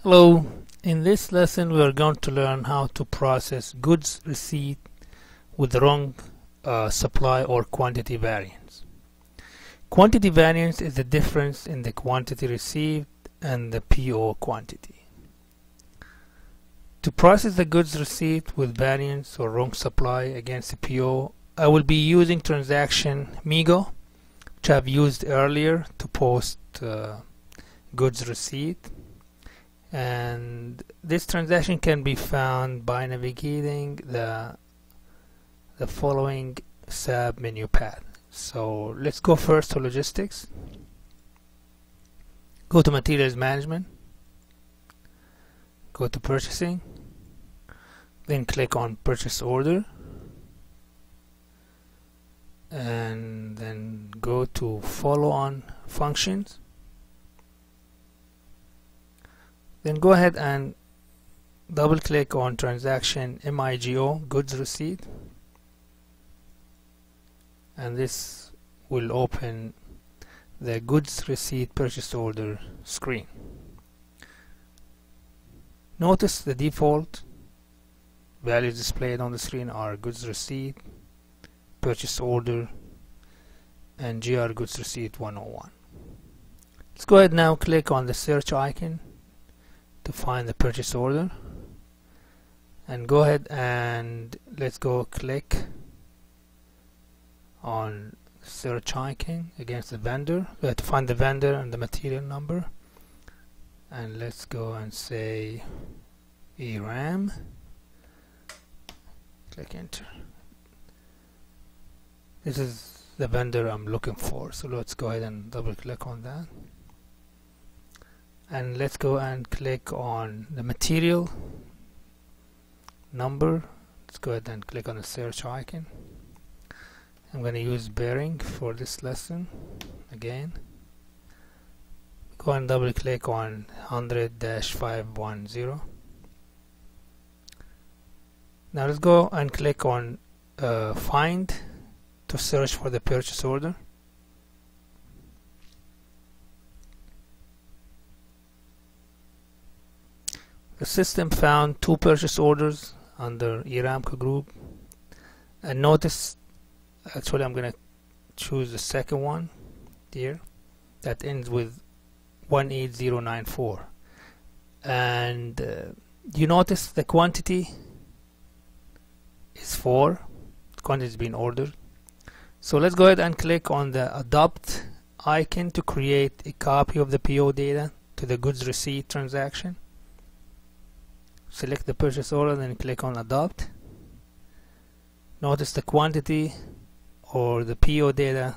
Hello, in this lesson we are going to learn how to process goods receipt with the wrong supply or quantity variance. Quantity variance is the difference in the quantity received and the PO quantity. To process the goods receipt with variance or wrong supply against the PO, I will be using transaction MIGO, which I've used earlier to post goods receipt. And this transaction can be found by navigating the following SAP menu path. So let's go first to logistics. Go to materials management. Go to purchasing. Then click on purchase order. And then go to follow on functions. Then go ahead and double click on transaction MIGO goods receipt, and this will open the goods receipt purchase order screen. Notice the default values displayed on the screen are goods receipt, purchase order, and GR goods receipt 101. Let's go ahead now, click on the search icon to find the purchase order, and go ahead and let's go click on search icon against the vendor. We have to find the vendor and the material number, and let's go and say ERAM. Click enter. This is the vendor I'm looking for, so let's go ahead and double click on that. And let's go and click on the material number. Let's go ahead and click on the search icon. I'm going to use bearing for this lesson again. Go and double click on 100-510. Now let's go and click on find to search for the purchase order. The system found two purchase orders under Aramco group, and notice actually I'm going to choose the second one here that ends with 18094, and you notice the quantity is 4. The quantity has been ordered. So let's go ahead and click on the adopt icon to create a copy of the PO data to the goods receipt transaction. Select the purchase order, then click on adopt. Notice the quantity or the PO data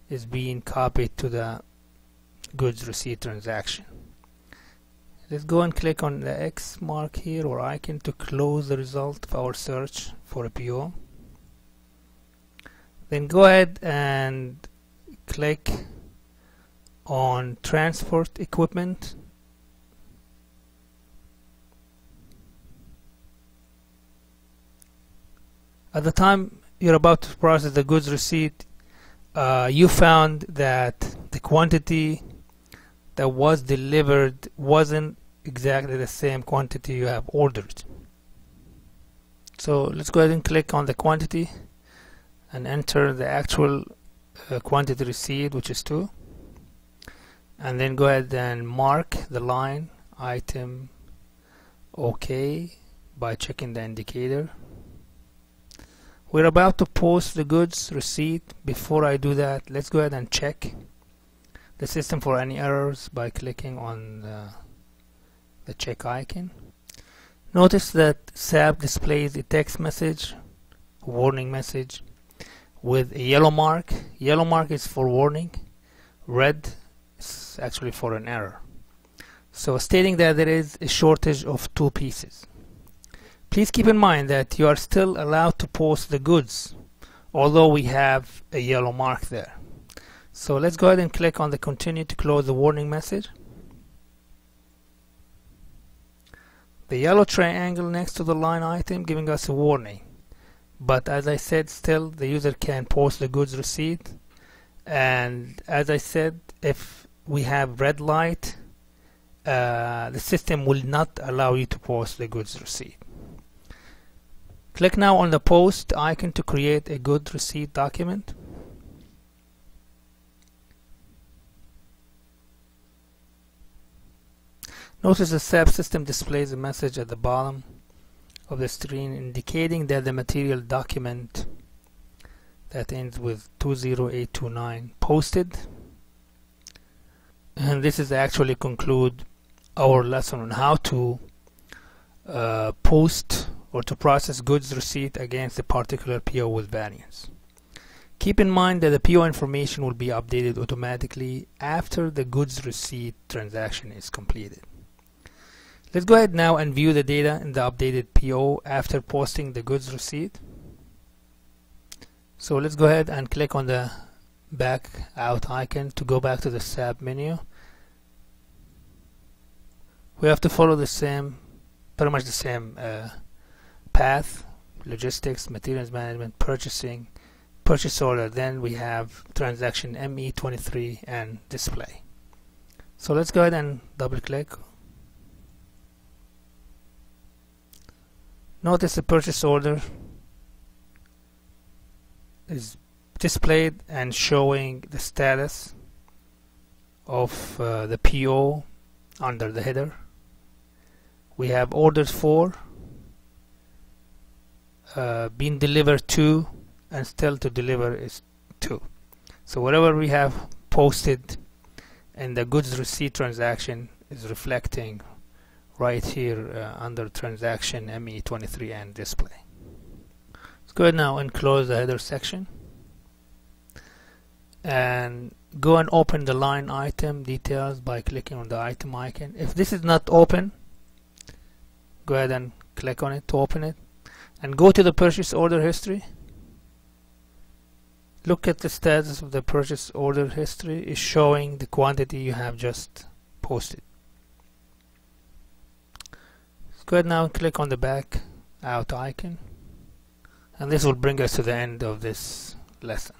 is being copied to the goods receipt transaction. Let's go and click on the X mark here or icon to close the result of our search for a PO. Then go ahead and click on transport equipment. At the time you're about to process the goods receipt, you found that the quantity that was delivered wasn't exactly the same quantity you have ordered. So let's go ahead and click on the quantity and enter the actual quantity received, which is 2, and then go ahead and mark the line item OK by checking the indicator. We're about to post the goods receipt. Before I do that, let's go ahead and check the system for any errors by clicking on the check icon. Notice that SAP displays a text message, a warning message, with a yellow mark. Yellow mark is for warning, red is actually for an error. So stating that there is a shortage of 2 pieces. Please keep in mind that you are still allowed to post the goods, although we have a yellow mark there. So let's go ahead and click on the continue to close the warning message. The yellow triangle next to the line item giving us a warning. But as I said, still the user can post the goods receipt, and as I said, if we have red light the system will not allow you to post the goods receipt. Click now on the post icon to create a goods receipt document. Notice the SAP system displays a message at the bottom of the screen indicating that the material document that ends with 20829 posted. And this is actually conclude our lesson on how to post or to process goods receipt against a particular PO with variance. Keep in mind that the PO information will be updated automatically after the goods receipt transaction is completed. Let's go ahead now and view the data in the updated PO after posting the goods receipt. So let's go ahead and click on the back out icon to go back to the SAP menu. We have to follow the same, pretty much the same path: logistics, materials management, purchasing, purchase order. Then we have transaction ME23 and display. So let's go ahead and double click. Notice the purchase order is displayed and showing the status of the PO under the header. We have ordered for, been delivered to, and still to deliver is to. So whatever we have posted in the goods receipt transaction is reflecting right here under transaction ME23 and display. Let's go ahead now and close the header section and go and open the line item details by clicking on the item icon. If this is not open, go ahead and click on it to open it and go to the purchase order history. Look at the status of the purchase order history is showing the quantity you have just posted. Go ahead now and click on the back out icon, and this will bring us to the end of this lesson.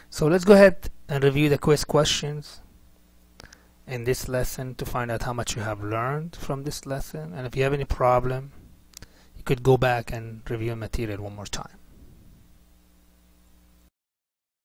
So let's go ahead and review the quiz questions in this lesson to find out how much you have learned from this lesson, and if you have any problem you could go back and review material one more time.